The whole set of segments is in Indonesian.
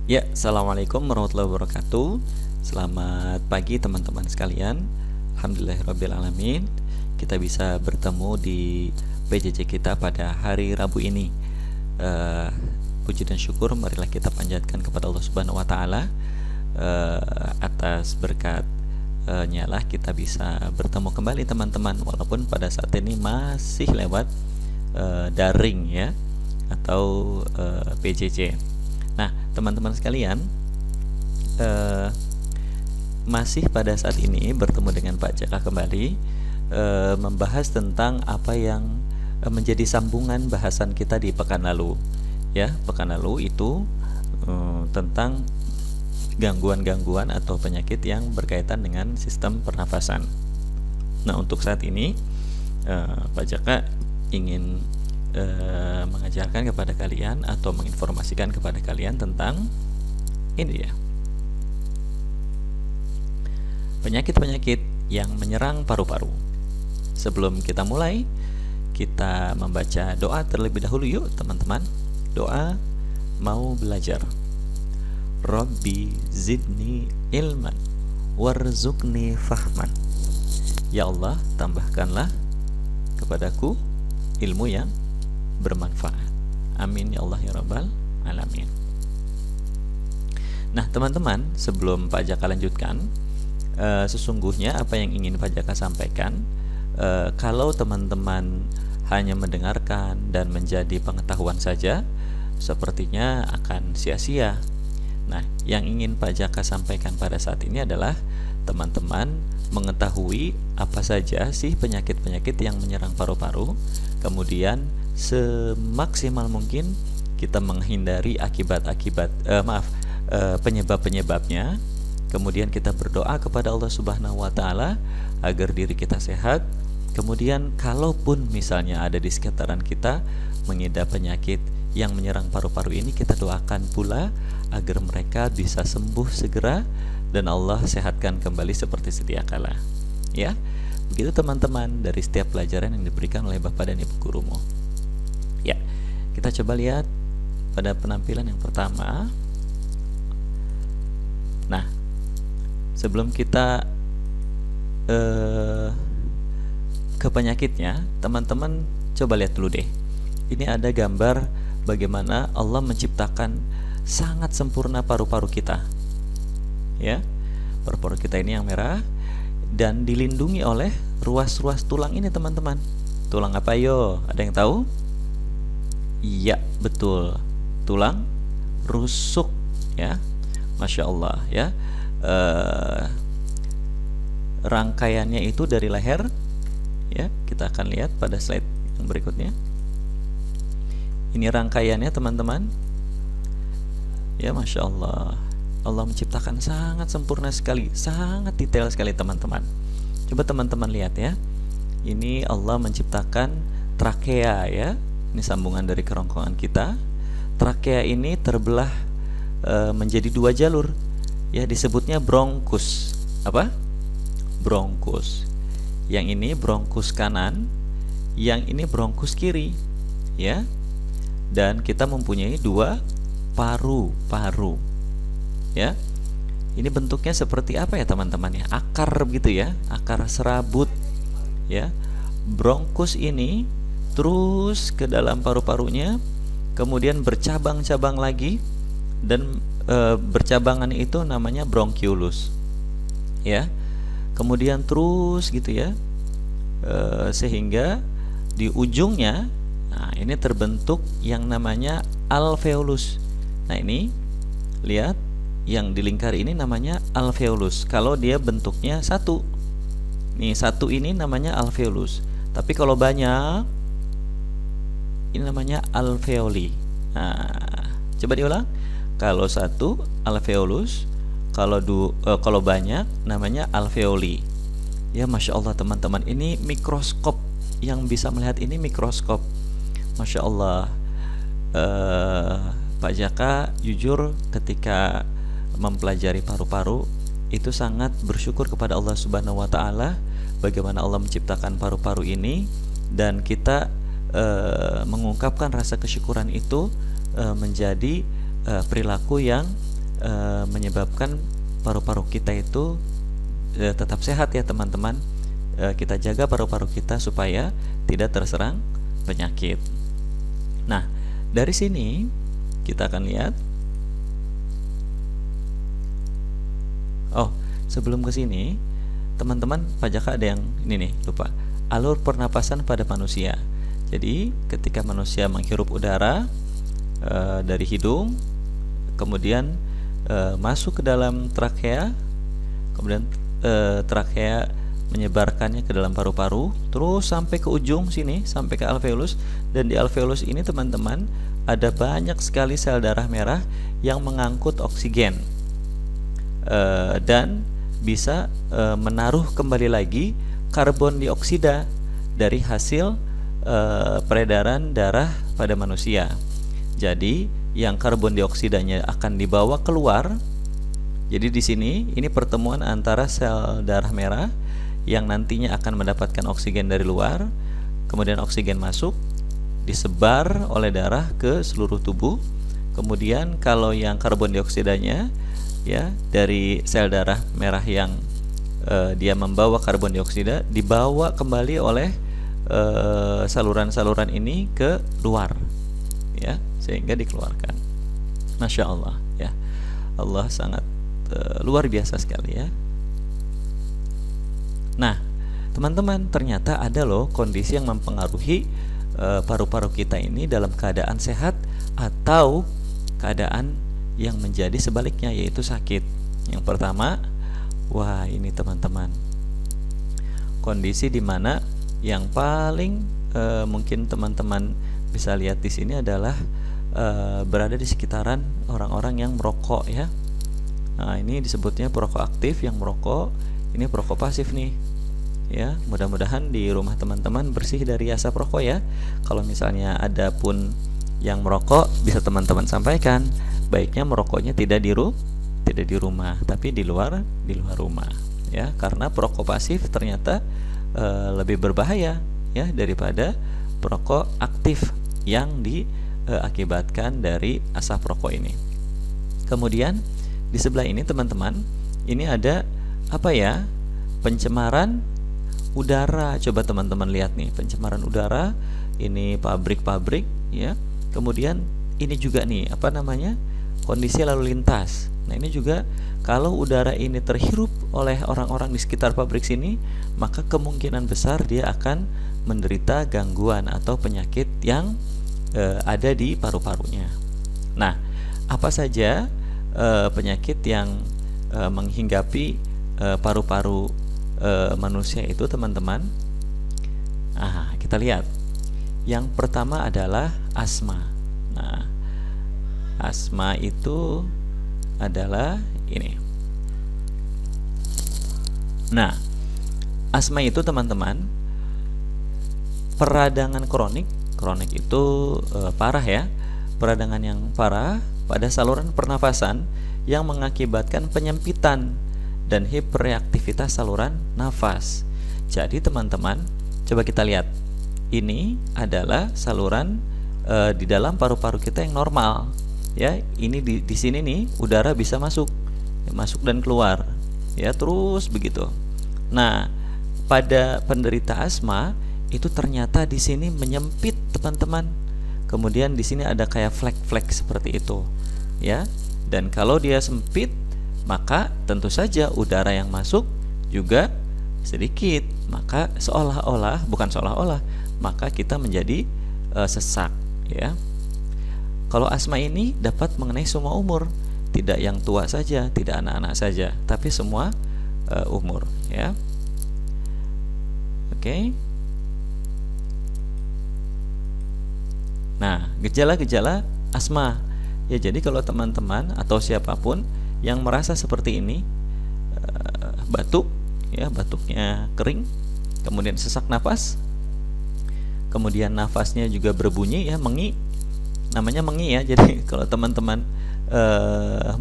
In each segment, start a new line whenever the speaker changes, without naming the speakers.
Ya, assalamualaikum warahmatullahi wabarakatuh. Selamat pagi teman-teman sekalian. Alhamdulillahirrabbilalamin, kita bisa bertemu di PJJ kita pada hari Rabu ini. Puji dan syukur marilah kita panjatkan kepada Allah Subhanahu Wa Taala atas berkat nyalah kita bisa bertemu kembali teman-teman, walaupun pada saat ini masih lewat daring ya, atau PJJ. Nah, teman-teman sekalian, masih pada saat ini bertemu dengan Pak Jaka kembali, membahas tentang apa yang menjadi sambungan bahasan kita di pekan lalu. Ya, pekan lalu itu tentang gangguan-gangguan atau penyakit yang berkaitan dengan sistem pernafasan. Nah, untuk saat ini Pak Jaka ingin mengajarkan kepada kalian atau menginformasikan kepada kalian tentang ini ya, penyakit-penyakit yang menyerang paru-paru. Sebelum kita mulai, kita membaca doa terlebih dahulu yuk teman-teman. Doa mau belajar. Rabbi zidni ilman warzuqni fahman. Ya Allah, tambahkanlah kepadaku ilmu yang bermanfaat. Amin ya Allah ya Rabbal alamin. Nah teman-teman, sebelum Pak Jaka lanjutkan, sesungguhnya apa yang ingin Pak Jaka sampaikan, kalau teman-teman hanya mendengarkan dan menjadi pengetahuan saja, sepertinya akan sia-sia. Nah, yang ingin Pak Jaka sampaikan pada saat ini adalah teman-teman mengetahui apa saja sih penyakit-penyakit yang menyerang paru-paru, kemudian semaksimal mungkin kita menghindari penyebab-penyebabnya. Kemudian kita berdoa kepada Allah Subhanahu wa taala agar diri kita sehat. Kemudian kalaupun misalnya ada di sekitaran kita mengidap penyakit yang menyerang paru-paru ini, kita doakan pula agar mereka bisa sembuh segera dan Allah sehatkan kembali seperti sedia kala. Ya, begitu teman-teman dari setiap pelajaran yang diberikan oleh Bapak dan Ibu gurumu. Ya, kita coba lihat pada penampilan yang pertama. Nah, sebelum kita ke penyakitnya, teman-teman coba lihat dulu deh. Ini ada gambar bagaimana Allah menciptakan sangat sempurna paru-paru kita. Ya, paru-paru kita ini yang merah dan dilindungi oleh ruas-ruas tulang ini teman-teman. Tulang apa yo? Ada yang tahu? Iya, betul. Tulang rusuk ya. Masya Allah ya. Rangkaiannya itu dari leher ya. Kita akan lihat pada slide yang berikutnya. Ini rangkaiannya teman-teman. Ya, Masya Allah. Allah menciptakan sangat sempurna sekali, sangat detail sekali teman-teman. Coba teman-teman lihat ya. Ini Allah menciptakan trakea ya. Ini sambungan dari kerongkongan kita. Trakea ini terbelah menjadi dua jalur. Ya, disebutnya bronkus. Apa? Bronkus. Yang ini bronkus kanan, yang ini bronkus kiri. Ya. Dan kita mempunyai dua paru-paru. Ya. Ini bentuknya seperti apa ya teman-teman ya? Akar begitu ya, akar serabut. Ya. Bronkus ini terus ke dalam paru-parunya, kemudian bercabang-cabang lagi, dan bercabangan itu namanya bronkiolus. Ya. Kemudian terus gitu ya, sehingga di ujungnya, nah ini terbentuk yang namanya alveolus. Nah ini lihat, yang di lingkar ini namanya alveolus. Kalau dia bentuknya satu, nih satu ini namanya alveolus. Tapi kalau banyak, ini namanya alveoli. Nah, coba diulang. Kalau satu alveolus, kalau banyak namanya alveoli. Ya, Masya Allah teman-teman, ini mikroskop yang bisa melihat ini, mikroskop. Masya Allah. Pak Jaka jujur ketika mempelajari paru-paru itu sangat bersyukur kepada Allah Subhanahu wa taala bagaimana Allah menciptakan paru-paru ini, dan kita mengungkapkan rasa kesyukuran itu menjadi perilaku yang menyebabkan paru-paru kita itu tetap sehat ya teman-teman. Kita jaga paru-paru kita supaya tidak terserang penyakit. Nah, dari sini kita akan lihat. Oh, sebelum ke sini, teman-teman, Pak Jaka ada yang ini nih, lupa. Alur pernapasan pada manusia. Jadi, ketika manusia menghirup udara dari hidung, kemudian masuk ke dalam trakea, kemudian trakea menyebarkannya ke dalam paru-paru, terus sampai ke ujung sini, sampai ke alveolus. Dan di alveolus ini teman-teman, ada banyak sekali sel darah merah yang mengangkut oksigen dan bisa menaruh kembali lagi karbon dioksida dari hasil peredaran darah pada manusia. Jadi yang karbon dioksidanya akan dibawa keluar. Jadi di sini ini pertemuan antara sel darah merah yang nantinya akan mendapatkan oksigen dari luar, kemudian oksigen masuk, disebar oleh darah ke seluruh tubuh. Kemudian kalau yang karbon dioksidanya ya dari sel darah merah yang dia membawa karbon dioksida dibawa kembali oleh saluran-saluran ini ke luar, ya, sehingga dikeluarkan. Masya Allah, ya, Allah sangat luar biasa sekali ya. Nah, teman-teman, ternyata ada loh kondisi yang mempengaruhi paru-paru kita ini dalam keadaan sehat atau keadaan yang menjadi sebaliknya, yaitu sakit. Yang pertama, wah ini teman-teman, kondisi dimana yang paling mungkin teman-teman bisa lihat di sini adalah berada di sekitaran orang-orang yang merokok ya. Nah, ini disebutnya perokok aktif. Yang merokok ini perokok pasif nih ya. Mudah-mudahan di rumah teman-teman bersih dari asap rokok ya. Kalau misalnya ada pun yang merokok, bisa teman-teman sampaikan, baiknya merokoknya tidak di rumah, tapi di luar rumah ya, karena perokok pasif ternyata lebih berbahaya ya daripada perokok aktif yang diakibatkan dari asap rokok ini. Kemudian di sebelah ini teman-teman, ini ada apa ya? Pencemaran udara. Coba teman-teman lihat nih, pencemaran udara. Ini pabrik-pabrik ya. Kemudian ini juga nih, apa namanya? Kondisi lalu lintas. Nah, ini juga kalau udara ini terhirup oleh orang-orang di sekitar pabrik sini, maka kemungkinan besar dia akan menderita gangguan atau penyakit yang ada di paru-parunya. Nah, apa saja penyakit yang menghinggapi paru-paru manusia itu teman-teman? Nah, kita lihat. Yang pertama adalah asma. Nah, asma itu adalah ini. Nah, asma itu teman-teman peradangan kronik. Kronik itu parah ya. Peradangan yang parah pada saluran pernafasan yang mengakibatkan penyempitan dan hiperreaktivitas saluran nafas. Jadi teman-teman, coba kita lihat. Ini adalah saluran di dalam paru-paru kita yang normal. Ya, ini di sini nih udara bisa masuk dan keluar. Ya, terus begitu. Nah, pada penderita asma itu ternyata di sini menyempit, teman-teman. Kemudian di sini ada kayak flek-flek seperti itu, ya. Dan kalau dia sempit, maka tentu saja udara yang masuk juga sedikit. Maka maka kita menjadi sesak, ya. Kalau asma ini dapat mengenai semua umur, tidak yang tua saja, tidak anak-anak saja, tapi semua umur, ya. Oke. Nah, gejala-gejala asma. Ya, jadi kalau teman-teman atau siapapun yang merasa seperti ini, batuk, ya, batuknya kering, kemudian sesak napas, kemudian nafasnya juga berbunyi, ya, mengi, namanya mengi ya. Jadi kalau teman-teman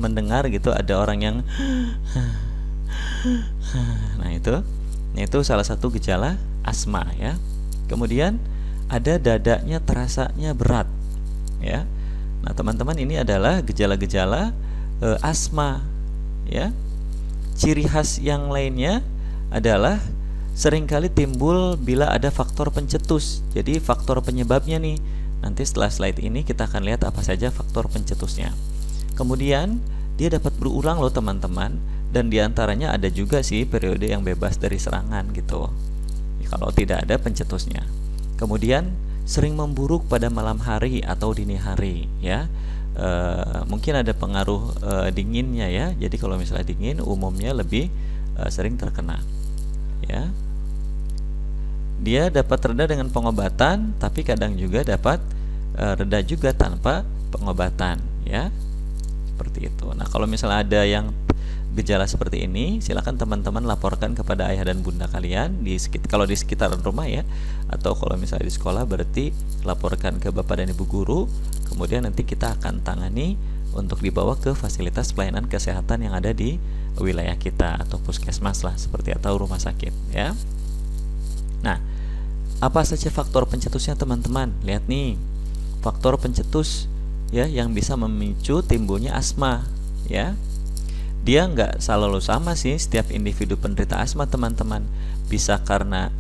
mendengar gitu ada orang yang nah itu salah satu gejala asma, ya. Kemudian ada dadanya terasanya berat, ya. Nah, teman-teman, ini adalah gejala-gejala asma, ya. Ciri khas yang lainnya adalah seringkali timbul bila ada faktor pencetus. Jadi faktor penyebabnya nih, nanti setelah slide ini kita akan lihat apa saja faktor pencetusnya. Kemudian dia dapat berulang loh teman-teman, dan diantaranya ada juga sih periode yang bebas dari serangan gitu, kalau tidak ada pencetusnya. Kemudian sering memburuk pada malam hari atau dini hari, ya. Mungkin ada pengaruh dinginnya, ya. Jadi kalau misalnya dingin umumnya lebih sering terkena, ya. Dia dapat reda dengan pengobatan, tapi kadang juga dapat reda juga tanpa pengobatan, ya. Seperti itu. Nah, kalau misalnya ada yang gejala seperti ini, silakan teman-teman laporkan kepada ayah dan bunda kalian kalau di sekitaran rumah, ya. Atau kalau misalnya di sekolah, berarti laporkan ke bapak dan ibu guru. Kemudian nanti kita akan tangani untuk dibawa ke fasilitas pelayanan kesehatan yang ada di wilayah kita, atau puskesmas lah, seperti atau rumah sakit, ya. Nah, apa saja faktor pencetusnya teman-teman? Lihat nih, faktor pencetus, ya, yang bisa memicu timbulnya asma, ya. Dia nggak selalu sama sih setiap individu penderita asma teman-teman, bisa karena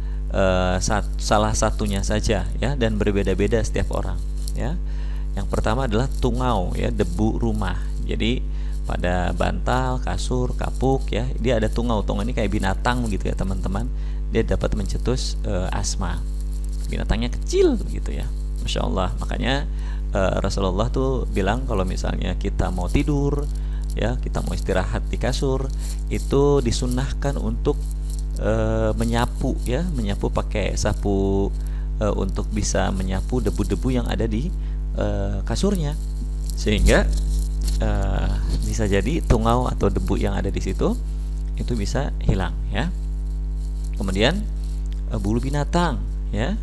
salah satunya saja, ya, dan berbeda-beda setiap orang, ya. Yang pertama adalah tungau, ya, debu rumah. Jadi pada bantal, kasur, kapuk, ya, dia ada tungau. Tungau ini kayak binatang gitu ya teman-teman. Dia dapat mencetus asma. Binatangnya kecil begitu ya, Masya Allah. Makanya Rasulullah tuh bilang kalau misalnya kita mau tidur, ya, kita mau istirahat di kasur, itu disunnahkan untuk menyapu, ya, menyapu pakai sapu untuk bisa menyapu debu-debu yang ada di kasurnya, sehingga bisa jadi tungau atau debu yang ada di situ itu bisa hilang, ya. Kemudian bulu binatang, ya.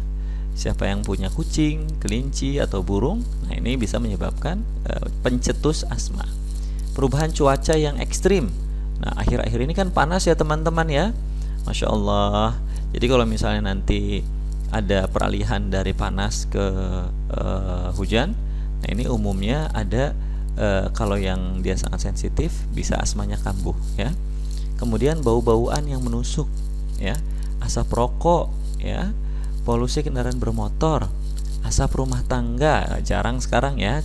Siapa yang punya kucing, kelinci atau burung, nah ini bisa menyebabkan pencetus asma. Perubahan cuaca yang ekstrim. Nah, akhir-akhir ini kan panas ya teman-teman, ya. Masya Allah. Jadi kalau misalnya nanti ada peralihan dari panas ke hujan, nah ini umumnya ada kalau yang dia sangat sensitif bisa asmanya kambuh, ya. Kemudian bau-bauan yang menusuk, ya, asap rokok, ya, polusi kendaraan bermotor, asap rumah tangga, jarang sekarang, ya,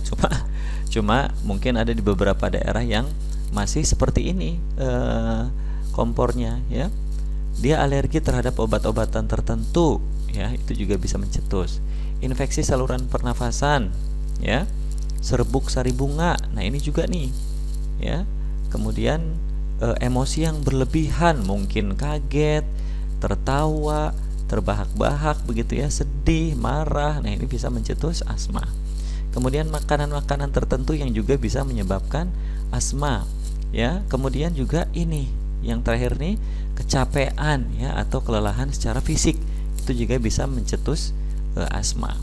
cuma mungkin ada di beberapa daerah yang masih seperti ini kompornya, ya. Dia alergi terhadap obat-obatan tertentu, ya, itu juga bisa mencetus. Infeksi saluran pernafasan, ya, serbuk sari bunga, nah ini juga nih, ya. Kemudian emosi yang berlebihan, mungkin kaget, tertawa, terbahak-bahak begitu, ya, sedih, marah, nah ini bisa mencetus asma. Kemudian makanan-makanan tertentu yang juga bisa menyebabkan asma, ya. Kemudian juga ini yang terakhir nih, kecapean, ya, atau kelelahan secara fisik, itu juga bisa mencetus asma.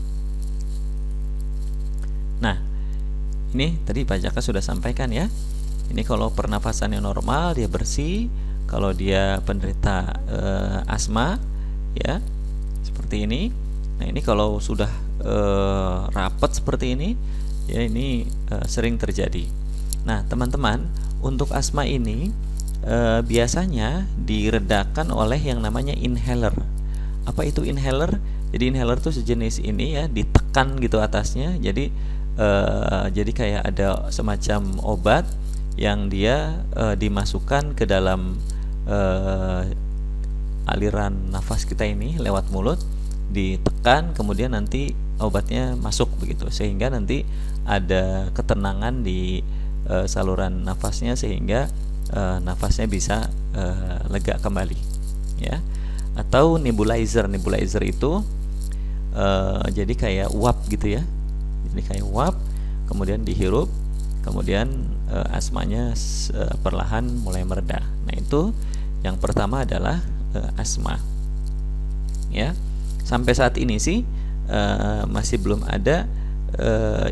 Nah, ini tadi Pak Jaka sudah sampaikan, ya. Ini kalau pernafasannya normal, dia bersih. Kalau dia penderita asma, ya, seperti ini. Nah, ini kalau sudah rapat seperti ini, ya, ini sering terjadi. Nah, teman-teman, untuk asma ini biasanya diredakan oleh yang namanya inhaler. Apa itu inhaler? Jadi inhaler itu sejenis ini, ya, ditekan gitu atasnya. Jadi kayak ada semacam obat yang dia dimasukkan ke dalam aliran nafas kita ini lewat mulut, ditekan, kemudian nanti obatnya masuk begitu, sehingga nanti ada ketenangan di saluran nafasnya, sehingga nafasnya bisa lega kembali, ya. Atau nebulizer itu jadi kayak uap gitu, ya. Jadi kayak uap, kemudian dihirup, kemudian asmanya perlahan mulai mereda. Nah, itu yang pertama adalah asma, ya. Sampai saat ini sih masih belum ada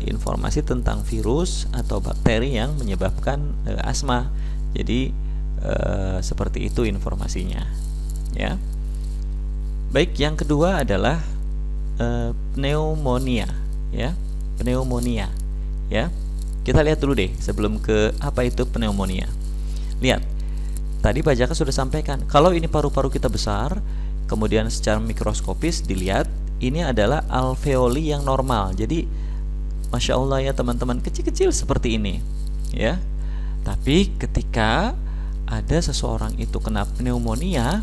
informasi tentang virus atau bakteri yang menyebabkan asma. Jadi seperti itu informasinya, ya. Baik, yang kedua adalah pneumonia, ya. Pneumonia, ya. Kita lihat dulu deh sebelum ke apa itu pneumonia. Lihat, tadi Pak Jaka sudah sampaikan, kalau ini paru-paru kita besar, kemudian secara mikroskopis dilihat, ini adalah alveoli yang normal. Jadi, Masya Allah ya teman-teman, kecil-kecil seperti ini, ya. Tapi ketika ada seseorang itu kena pneumonia,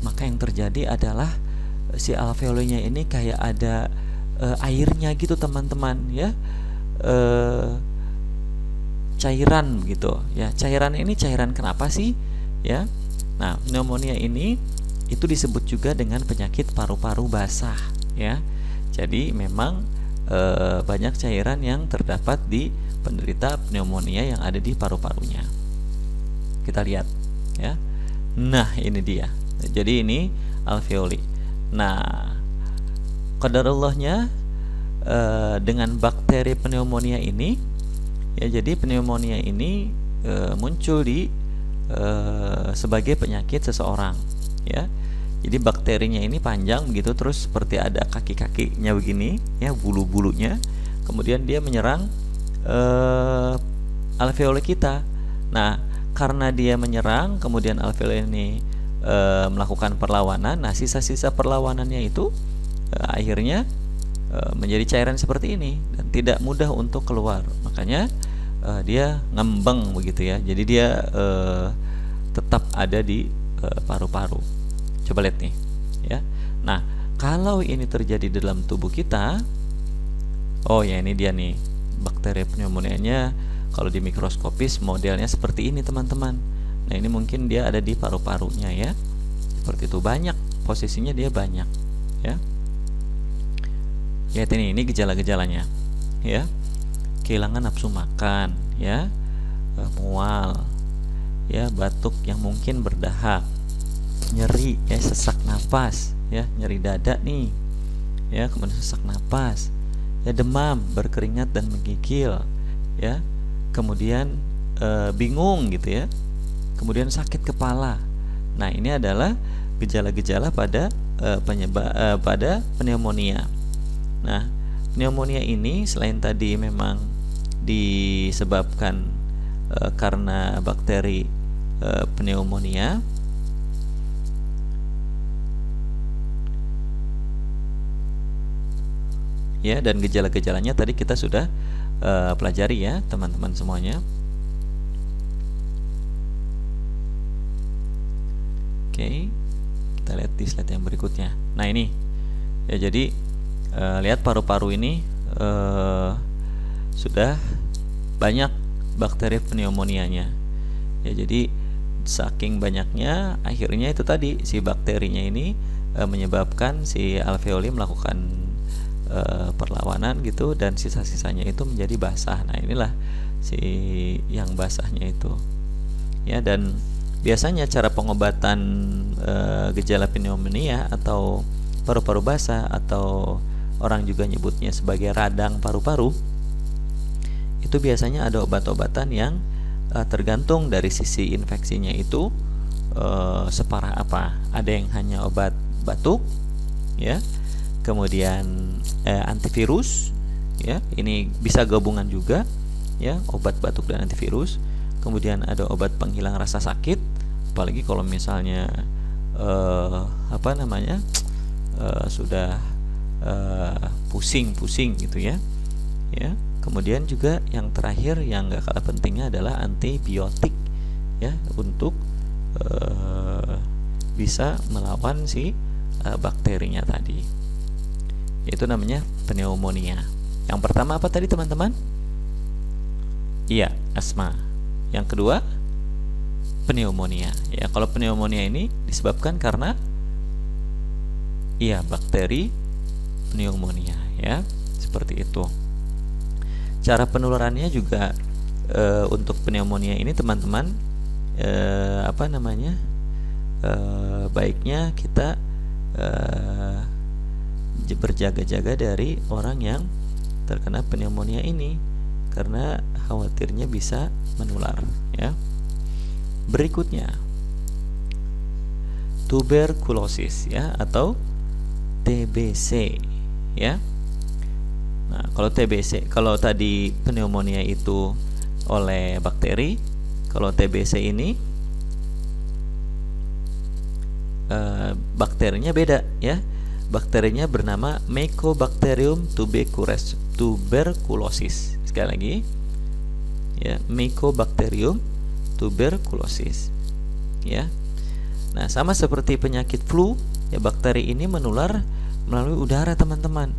maka yang terjadi adalah si alveolinya ini kayak ada airnya gitu teman-teman, ya. Cairan begitu ya. Cairan ini cairan kenapa sih ya? Nah, pneumonia ini itu disebut juga dengan penyakit paru-paru basah ya. Jadi memang banyak cairan yang terdapat di penderita pneumonia yang ada di paru-parunya. Kita lihat ya. Nah, ini dia. Jadi ini alveoli. Nah, qadarallahnya dengan bakteri pneumonia ini ya, jadi pneumonia ini muncul di sebagai penyakit seseorang ya. Jadi bakterinya ini panjang begitu, terus seperti ada kaki-kakinya begini ya, bulu-bulunya. Kemudian dia menyerang alveoli kita. Nah, karena dia menyerang, kemudian alveoli ini melakukan perlawanan. Nah, sisa-sisa perlawanannya itu akhirnya menjadi cairan seperti ini dan tidak mudah untuk keluar. Makanya dia ngembang begitu ya. Jadi dia tetap ada di paru-paru. Coba lihat nih ya. Nah, kalau ini terjadi dalam tubuh kita, oh ya, ini dia nih bakteri pneumonianya. Kalau di mikroskopis modelnya seperti ini teman-teman. Nah, ini mungkin dia ada di paru-parunya ya. Seperti itu, banyak posisinya, dia banyak ya. Lihat ini gejala-gejalanya ya. Kehilangan nafsu makan ya, mual ya, batuk yang mungkin berdahak, nyeri ya, sesak napas ya, nyeri dada nih ya, kemudian sesak napas ya, demam, berkeringat dan menggigil ya, kemudian bingung gitu ya, kemudian sakit kepala. Nah, ini adalah gejala-gejala pada pada pneumonia. Nah, pneumonia ini selain tadi memang disebabkan karena bakteri pneumonia, ya, dan gejala-gejalanya tadi kita sudah pelajari ya teman-teman semuanya. Oke, kita lihat di slide yang berikutnya. Nah, ini ya, jadi lihat paru-paru ini sudah banyak bakteri pneumonianya ya. Jadi saking banyaknya, akhirnya itu tadi si bakterinya ini menyebabkan si alveoli melakukan perlawanan gitu, dan sisa-sisanya itu menjadi basah. Nah, inilah si yang basahnya itu ya. Dan biasanya cara pengobatan gejala pneumonia atau paru-paru basah, atau orang juga nyebutnya sebagai radang paru-paru, itu biasanya ada obat-obatan yang tergantung dari sisi infeksinya itu separah apa. Ada yang hanya obat batuk ya, kemudian antivirus ya, ini bisa gabungan juga ya, obat batuk dan antivirus. Kemudian ada obat penghilang rasa sakit, apalagi kalau misalnya sudah pusing-pusing gitu ya. Ya, kemudian juga yang terakhir yang gak kalah pentingnya adalah antibiotik ya, untuk bisa melawan si bakterinya tadi. Itu namanya pneumonia. Yang pertama apa tadi teman-teman? Iya, asma. Yang kedua pneumonia. Ya, kalau pneumonia ini disebabkan karena bakteri pneumonia ya, seperti itu. Cara penularannya juga untuk pneumonia ini teman-teman baiknya kita berjaga-jaga dari orang yang terkena pneumonia ini, karena khawatirnya bisa menular ya. Berikutnya tuberkulosis ya, atau TBC ya. Nah, kalau TBC, kalau tadi pneumonia itu oleh bakteri, kalau TBC ini bakterinya beda ya. Bakterinya bernama Mycobacterium tuberculosis. Sekali lagi ya, Mycobacterium tuberculosis ya. Nah, sama seperti penyakit flu ya, bakteri ini menular melalui udara teman-teman.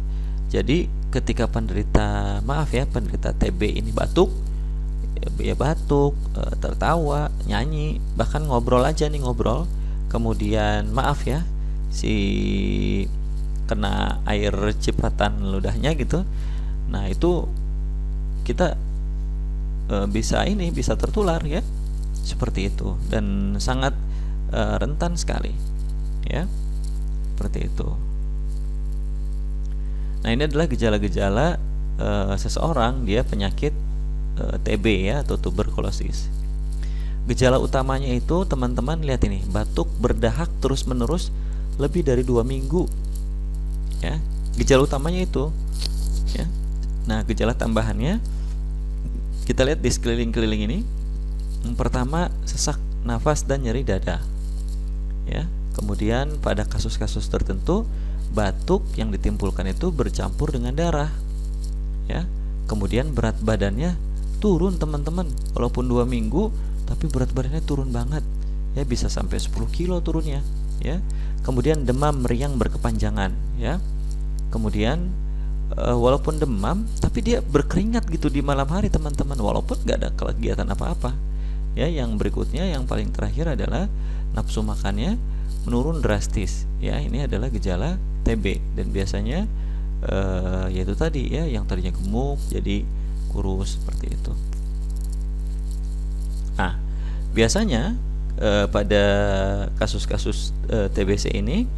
Jadi ketika penderita TB ini batuk, ya batuk, tertawa, nyanyi, bahkan ngobrol aja nih, ngobrol, kemudian si kena air cipratan ludahnya gitu. Nah, itu kita bisa tertular ya, seperti itu, dan sangat rentan sekali ya, seperti itu. Nah, ini adalah gejala-gejala seseorang dia penyakit TB ya, atau tuberkulosis. Gejala utamanya itu teman-teman lihat ini, batuk berdahak terus-menerus lebih dari 2 minggu ya. Gejala utamanya itu ya. Nah, gejala tambahannya kita lihat di sekeliling-keliling ini. Yang pertama, sesak nafas dan nyeri dada ya. Kemudian pada kasus-kasus tertentu, batuk yang ditimbulkan itu bercampur dengan darah ya. Kemudian berat badannya turun teman-teman, walaupun 2 minggu tapi berat badannya turun banget ya, bisa sampai 10 kilo turunnya ya. Kemudian demam meriang berkepanjangan ya. Kemudian walaupun demam tapi dia berkeringat gitu di malam hari teman-teman, walaupun gak ada kegiatan apa-apa ya. Yang berikutnya, yang paling terakhir adalah nafsu makannya menurun drastis ya. Ini adalah gejala TB, dan biasanya yaitu tadi ya, yang tadinya gemuk jadi kurus seperti itu. Nah, biasanya pada kasus-kasus TBC ini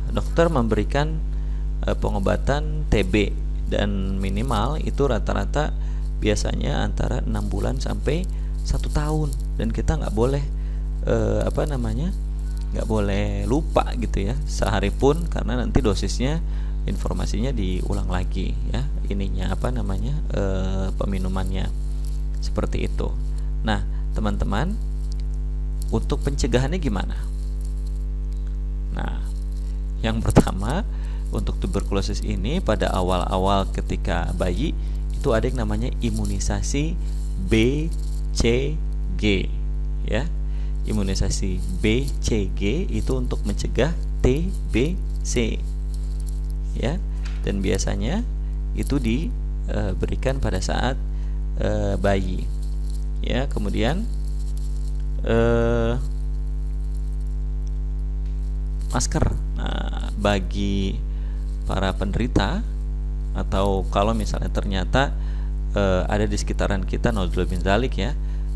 dokter memberikan pengobatan TB, dan minimal itu rata-rata biasanya antara 6 bulan sampai 1 tahun, dan kita nggak boleh nggak boleh lupa gitu ya, sehari pun, karena nanti dosisnya, informasinya diulang lagi ya, peminumannya, seperti itu. Nah, teman-teman, untuk pencegahannya gimana? Nah, yang pertama, untuk tuberkulosis ini pada awal-awal ketika bayi itu ada yang namanya imunisasi BCG ya. Imunisasi BCG itu untuk mencegah TBC ya, dan biasanya itu diberikan pada saat bayi ya. Kemudian masker. Nah, bagi para penderita, atau kalau misalnya ternyata ada di sekitaran kita, naudzubillah min dzalik ya,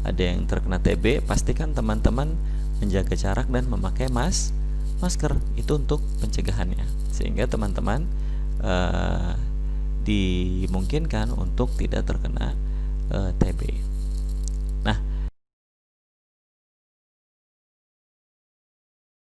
ada yang terkena TB, pastikan teman-teman menjaga jarak dan memakai masker. Itu untuk pencegahannya, sehingga teman-teman dimungkinkan untuk tidak terkena TB.